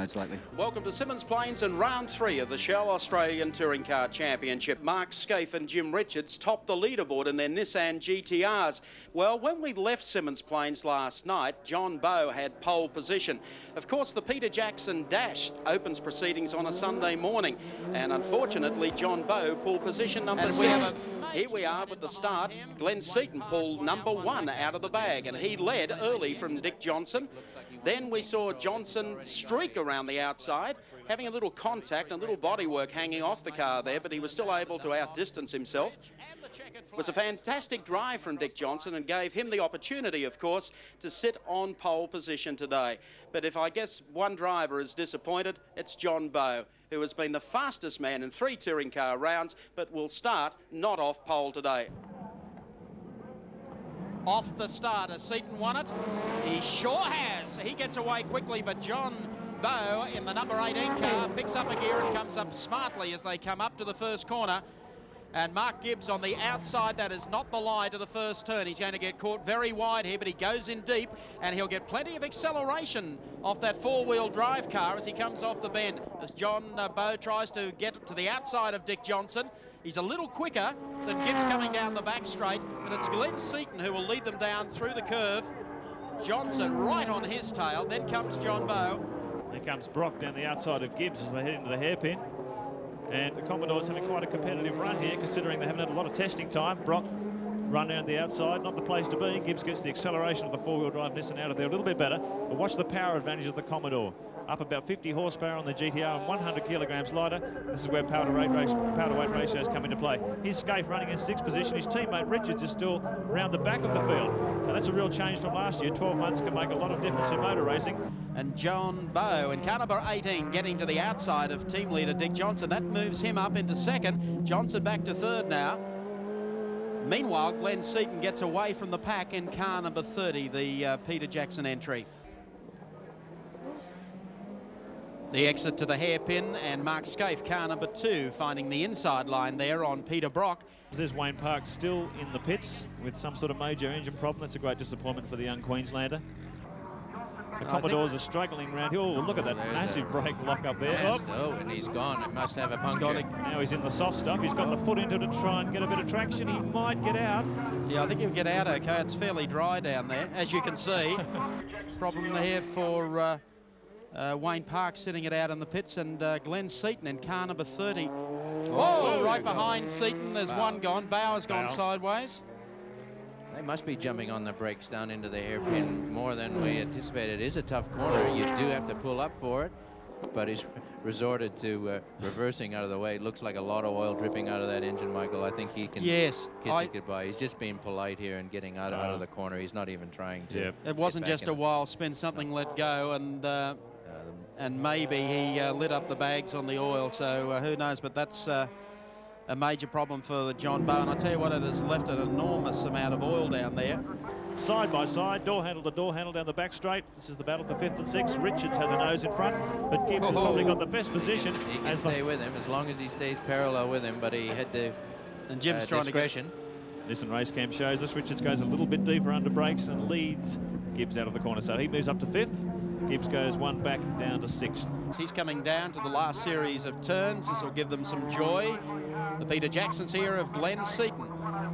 Lately. Welcome to Symmons Plains and round 3 of the Shell Australian Touring Car Championship. Mark Scaife and Jim Richards topped the leaderboard in their Nissan GTRs. Well, when we left Symmons Plains last night, John Bowe had pole position. Of course, the Peter Jackson Dash opens proceedings on a Sunday morning, and unfortunately, John Bowe pulled position number 6. Here we are with the start. Glenn Seaton pulled number 1 out of the bag, and he led early from Dick Johnson. Then we saw Johnson streak around the outside, having a little contact, a little bodywork hanging off the car there, but he was still able to outdistance himself. It was a fantastic drive from Dick Johnson and gave him the opportunity, of course, to sit on pole position today. But if I guess one driver is disappointed, it's John Bowe, who has been the fastest man in 3 touring car rounds, but will start not off pole today. Off the start, has Seaton won it? He sure has. He gets away quickly, but John Bowe in the number 18 car picks up a gear and comes up smartly as they come up to the first corner. And Mark Gibbs on the outside, that is not the line to the first turn. He's going to get caught very wide here, but he goes in deep, and he'll get plenty of acceleration off that 4-wheel drive car as he comes off the bend. As John Bowe tries to get to the outside of Dick Johnson. He's a little quicker than Gibbs coming down the back straight, but it's Glenn Seaton who will lead them down through the curve. Johnson right on his tail, then comes John Bowe. Here comes Brock down the outside of Gibbs as they head into the hairpin. And the Commodore's having quite a competitive run here, considering they haven't had a lot of testing time. Brock run down the outside, not the place to be. Gibbs gets the acceleration of the 4-wheel drive Nissan out of there a little bit better. But watch the power advantage of the Commodore. Up about 50 horsepower on the GTR and 100 kilograms lighter. This is where power to weight ratios come into play. Here's Scaife running in 6th position. His teammate Richards is still round the back of the field. Now that's a real change from last year. 12 months can make a lot of difference in motor racing. And John Bowe in car number 18 getting to the outside of team leader Dick Johnson. That moves him up into 2nd. Johnson back to 3rd now. Meanwhile, Glenn Seaton gets away from the pack in car number 30, the Peter Jackson entry. The exit to the hairpin, and Mark Scaife, car number 2, finding the inside line there on Peter Brock. There's Wayne Park still in the pits with some sort of major engine problem. That's a great disappointment for the young Queenslander. The Commodores are struggling around here. Oh, look at that massive brake lock up there. Oh, and he's gone. It must have a puncture. Now he's in the soft stuff. He's got the foot into it to try and get a bit of traction. He might get out. Yeah, I think he'll get out okay. It's fairly dry down there, as you can see. Problem there for Wayne Park sitting it out in the pits, and Glenn Seaton in car number 30. Oh, right behind Seaton, there's one gone. Bowe's gone sideways. They must be jumping on the brakes down into the hairpin more than we anticipated. It is a tough corner. You do have to pull up for it, but he's resorted to reversing out of the way. It looks like a lot of oil dripping out of that engine, Michael. I think he can kiss it goodbye. He's just being polite here and getting out of the corner. He's not even trying to. It wasn't just a while spin, something let go, and maybe he lit up the bags on the oil, so who knows, but that's a major problem for John Bowe, and I tell you what, it has left an enormous amount of oil down there. Side by side, door handle to door handle down the back straight. This is the battle for 5th and 6th. Richards has a nose in front, but Gibbs has probably got the best position. He can stay with him as long as he stays parallel with him, but he had to. And Jim's trying discretion. Nissan race cam shows us Richards goes a little bit deeper under brakes and leads Gibbs out of the corner, so he moves up to 5th. Gibbs goes 1 back down to 6th. He's coming down to the last series of turns. This will give them some joy. The Peter Jacksons here of Glenn Seaton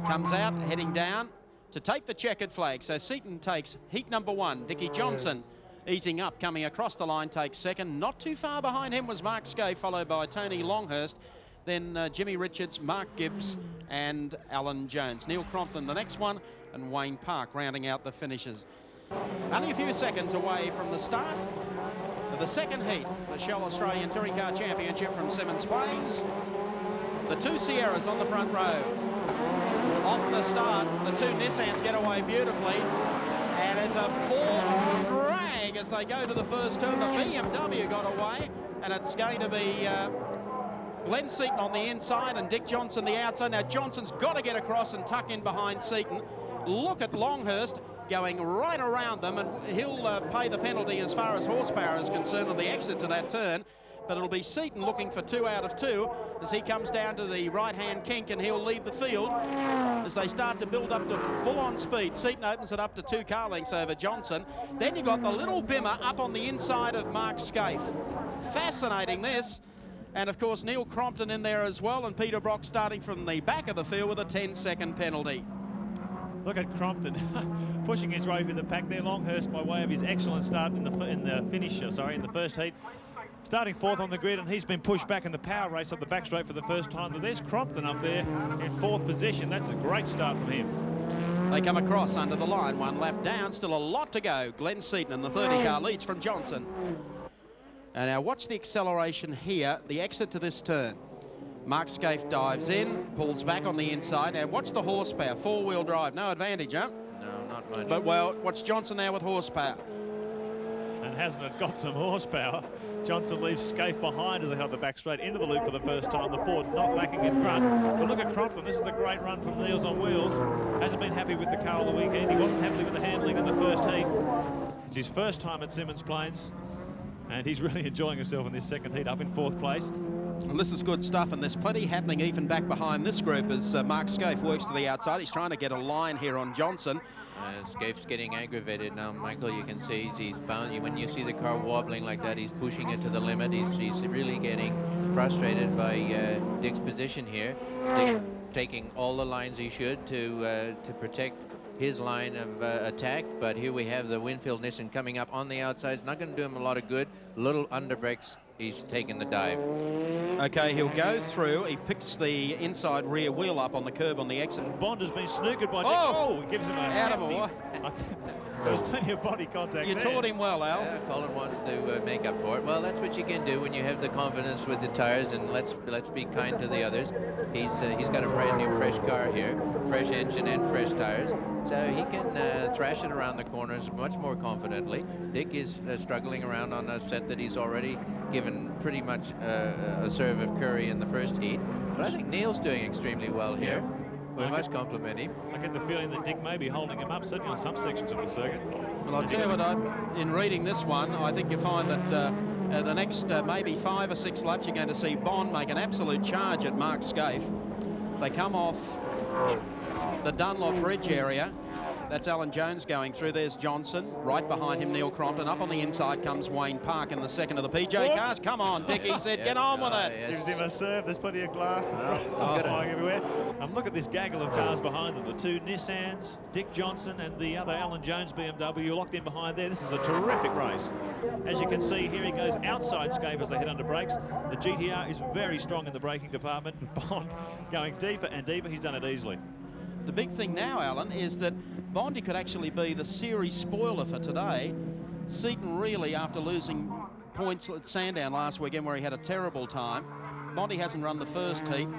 comes out, heading down to take the checkered flag. So Seaton takes heat number 1. Dickie Johnson easing up, coming across the line, takes 2nd. Not too far behind him was Mark Scaife, followed by Tony Longhurst. Then Jimmy Richards, Mark Gibbs, and Alan Jones. Neil Crompton the next one, and Wayne Park rounding out the finishes. Only a few seconds away from the start of the 2nd heat, the Shell Australian Touring Car Championship from Symmons Plains. The 2 Sierras on the front row. Off the start, the 2 Nissans get away beautifully, and it's a full drag as they go to the first turn. The BMW got away, and it's going to be Glenn Seaton on the inside and Dick Johnson the outside. Now Johnson's got to get across and tuck in behind Seaton. Look at Longhurst going right around them, and he'll pay the penalty as far as horsepower is concerned on the exit to that turn. but it'll be Seaton looking for 2 out of 2 as he comes down to the right-hand kink, and he'll lead the field as they start to build up to full-on speed. Seaton opens it up to 2 car lengths over Johnson. Then you got the little bimmer up on the inside of Mark Scaife. Fascinating this. And of course Neil Crompton in there as well, and Peter Brock starting from the back of the field with a 10-second penalty. Look at Crompton pushing his way through the pack there. Longhurst, by way of his excellent start in the first heat, starting 4th on the grid, and he's been pushed back in the power race up the back straight for the first time. But there's Crompton up there in 4th position. That's a great start from him. They come across under the line, 1 lap down, still a lot to go. Glenn Seaton in the 30-car leads from Johnson. And now watch the acceleration here, the exit to this turn. Mark Scaife dives in, pulls back on the inside. Now watch the horsepower, 4-wheel drive, no advantage, huh? No, not much. But well, watch Johnson now with horsepower. And hasn't it got some horsepower? Johnson leaves Scaife behind as they head the back straight into the loop for the first time. The Ford not lacking in grunt. But look at Crompton. This is a great run from Niels on Wheels. Hasn't been happy with the car all the weekend. He wasn't happy with the handling in the first heat. It's his first time at Symmons Plains, and he's really enjoying himself in this second heat, up in 4th place. Well, this is good stuff, and there's plenty happening even back behind this group as Mark Scaife works to the outside. He's trying to get a line here on Johnson. Scaife's getting aggravated now, Michael. You can see he's bound. When you see the car wobbling like that, he's pushing it to the limit. He's really getting frustrated by Dick's position here. Dick taking all the lines he should to protect his line of attack, but here we have the Winfield Nissan coming up on the outside. It's not going to do him a lot of good. Little underbrakes. He's taking the dive. Okay, he'll go through. He picks the inside rear wheel up on the curb on the exit. Bond has been snookered by Dick. Oh, he gives him a out of hefty. There was plenty of body contact You there. taught him well, Al. Yeah, Colin wants to make up for it. Well, that's what you can do when you have the confidence with the tires, and let's be kind to the others. He's got a brand new fresh car here, fresh engine and fresh tires, so he can thrash it around the corners much more confidently. Dick is struggling around on a set that he's already given pretty much a serve of curry in the first heat, but I think Neil's doing extremely well here. We must compliment him. I get the feeling that Dick may be holding him up, certainly on some sections of the circuit. Well, I'll tell you what, in reading this one, I think you find that the next maybe 5 or 6 laps, you're going to see Bond make an absolute charge at Mark Scaife. They come off the Dunlop Bridge area. That's Alan Jones going through. There's Johnson. Right behind him, Neil Crompton. Up on the inside comes Wayne Park in the second of the PJ cars. Come on, Dick, he said, get on with it. Yes. Gives him a serve. There's plenty of glass flying everywhere. Look at this gaggle of cars behind them. The 2 Nissans, Dick Johnson and the other Alan Jones BMW locked in behind there. This is a terrific race. As you can see, here he goes outside Scaife as they head under brakes. The GTR is very strong in the braking department. Bond going deeper and deeper. He's done it easily. The big thing now, Alan, is that Bondi could actually be the series spoiler for today. Seaton really, after losing points at Sandown last weekend where he had a terrible time, Bondi hasn't run the first heat,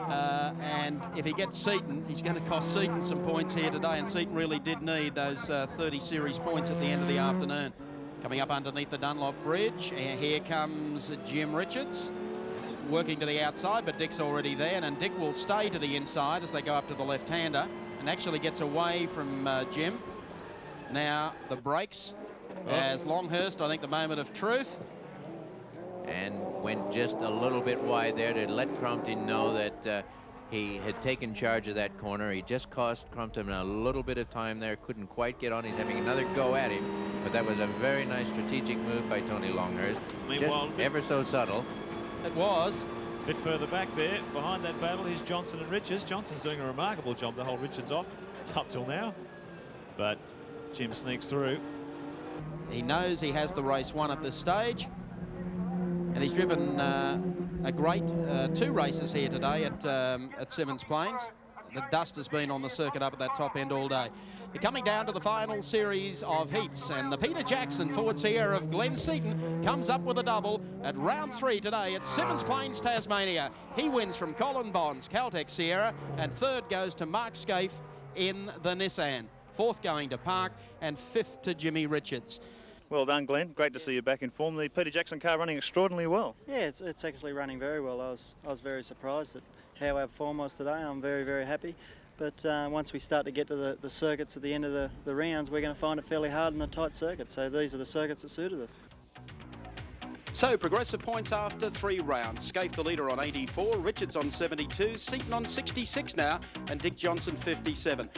and if he gets Seaton, he's going to cost Seaton some points here today, and Seaton really did need those 30 series points at the end of the afternoon. Coming up underneath the Dunlop Bridge, and here comes Jim Richards. Working to the outside, but Dick's already there, and Dick will stay to the inside as they go up to the left-hander and actually gets away from Jim. Now the brakes as Longhurst, I think the moment of truth. And went just a little bit wide there to let Crompton know that he had taken charge of that corner. He just cost Crompton a little bit of time there, couldn't quite get on. He's having another go at him, but that was a very nice strategic move by Tony Longhurst. Just ever so subtle. It was. A bit further back there, behind that battle, is Johnson and Richards. Johnson's doing a remarkable job to hold Richards off up till now. But Jim sneaks through. He knows he has the race won at this stage. And he's driven a great 2 races here today at Symmons Plains. The dust has been on the circuit up at that top end all day. They're coming down to the final series of heats, and the Peter Jackson Ford Sierra of Glenn Seaton comes up with a double at round 3 today at Symmons Plains, Tasmania. He wins from Colin Bonds, Caltech Sierra, and 3rd goes to Mark Scaife in the Nissan. 4th going to Park, and 5th to Jimmy Richards. Well done, Glenn. Great to see you back in form. The Peter Jackson car running extraordinarily well. Yeah, it's actually running very well. I was very surprised at how our form was today. I'm very, very happy. But once we start to get to the circuits at the end of the rounds, we're going to find it fairly hard in the tight circuits. So these are the circuits that suited us. So, progressive points after 3 rounds. Scaife the leader on 84, Richards on 72, Seaton on 66 now, and Dick Johnson 57.